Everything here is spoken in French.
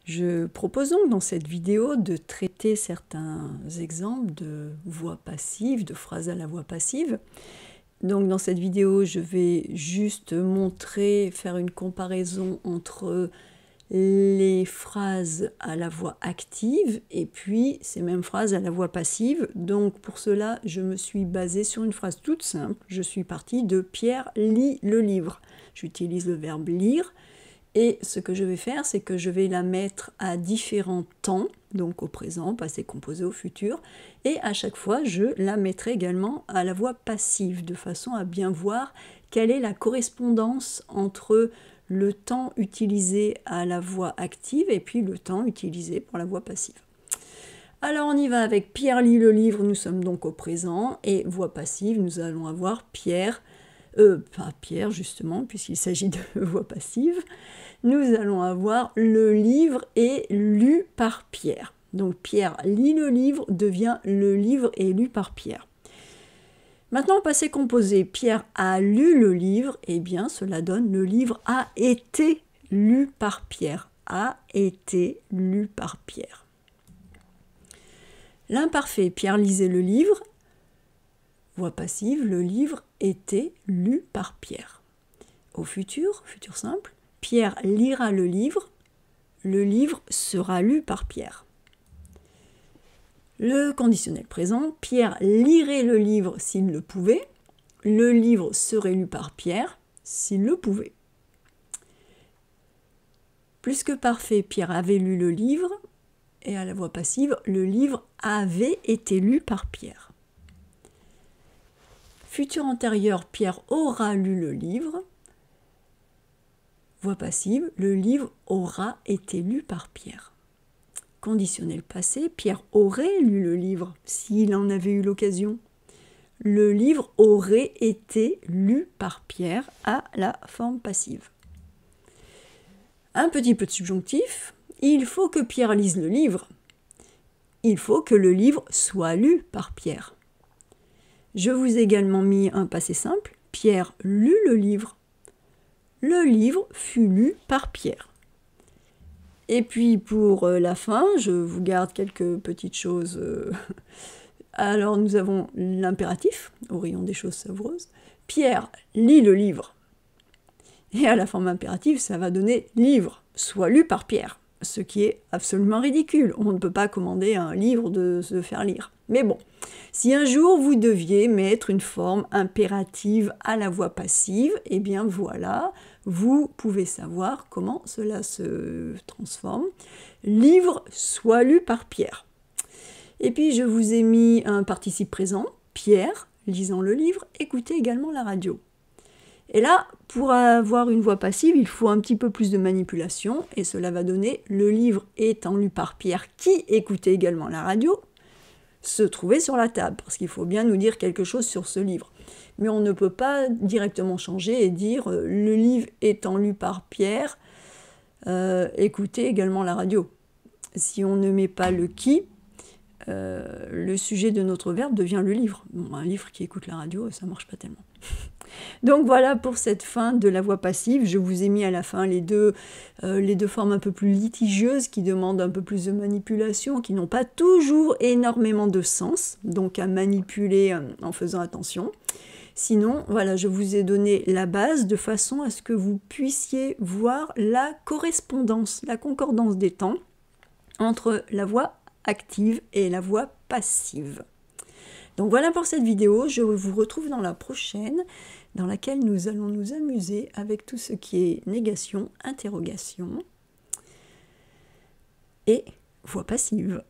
Je propose donc dans cette vidéo de traiter certains exemples de voix passive, de phrases à la voix passive. Donc dans cette vidéo, je vais juste montrer, faire une comparaison entre les phrases à la voix active et puis ces mêmes phrases à la voix passive. Donc pour cela, je me suis basée sur une phrase toute simple. Je suis partie de « Pierre lit le livre ». J'utilise le verbe « lire ». Et ce que je vais faire, c'est que je vais la mettre à différents temps, donc au présent, passé, composé, au futur, et à chaque fois, je la mettrai également à la voix passive, de façon à bien voir quelle est la correspondance entre le temps utilisé à la voix active et puis le temps utilisé pour la voix passive. Alors on y va avec Pierre lit le livre, nous sommes donc au présent, et voix passive, nous allons avoir Pierre, pas Pierre justement, puisqu'il s'agit de voix passive, nous allons avoir le livre est lu par Pierre. Donc Pierre lit le livre devient le livre est lu par Pierre. Maintenant, passé composé, Pierre a lu le livre, eh bien cela donne le livre a été lu par Pierre. A été lu par Pierre. L'imparfait, Pierre lisait le livre, voix passive, le livre était lu par Pierre. Au futur, futur simple, Pierre lira le livre sera lu par Pierre. Le conditionnel présent, Pierre lirait le livre s'il le pouvait, le livre serait lu par Pierre s'il le pouvait. Plus que parfait, Pierre avait lu le livre, et à la voix passive, le livre avait été lu par Pierre. Futur antérieur, Pierre aura lu le livre, voix passive, le livre aura été lu par Pierre. Conditionnel passé, Pierre aurait lu le livre s'il en avait eu l'occasion. Le livre aurait été lu par Pierre à la forme passive. Un petit peu de subjonctif, il faut que Pierre lise le livre. Il faut que le livre soit lu par Pierre. Je vous ai également mis un passé simple, Pierre lut le livre. Le livre fut lu par Pierre. Et puis pour la fin, je vous garde quelques petites choses. Alors nous avons l'impératif, au rayon des choses savoureuses. Pierre lit le livre. Et à la forme impérative, ça va donner livre, soit lu par Pierre. Ce qui est absolument ridicule. On ne peut pas commander un livre de se faire lire. Mais bon, si un jour vous deviez mettre une forme impérative à la voix passive, eh bien voilà, vous pouvez savoir comment cela se transforme. Livre soit lu par Pierre. Et puis je vous ai mis un participe présent, Pierre, lisant le livre, écoutez également la radio. Et là, pour avoir une voix passive, il faut un petit peu plus de manipulation, et cela va donner le livre étant lu par Pierre, qui écoutait également la radio, se trouvait sur la table, parce qu'il faut bien nous dire quelque chose sur ce livre. Mais on ne peut pas directement changer et dire le livre étant lu par Pierre, écoutez également la radio. Si on ne met pas le qui, le sujet de notre verbe devient le livre. Bon, un livre qui écoute la radio, ça ne marche pas tellement. Donc voilà pour cette fin de la voix passive. Je vous ai mis à la fin les deux formes un peu plus litigieuses qui demandent un peu plus de manipulation, qui n'ont pas toujours énormément de sens, donc à manipuler en faisant attention. Sinon, voilà, je vous ai donné la base de façon à ce que vous puissiez voir la correspondance, la concordance des temps entre la voix active et la voix passive. Donc voilà pour cette vidéo, je vous retrouve dans la prochaine, dans laquelle nous allons nous amuser avec tout ce qui est négation, interrogation et voix passive.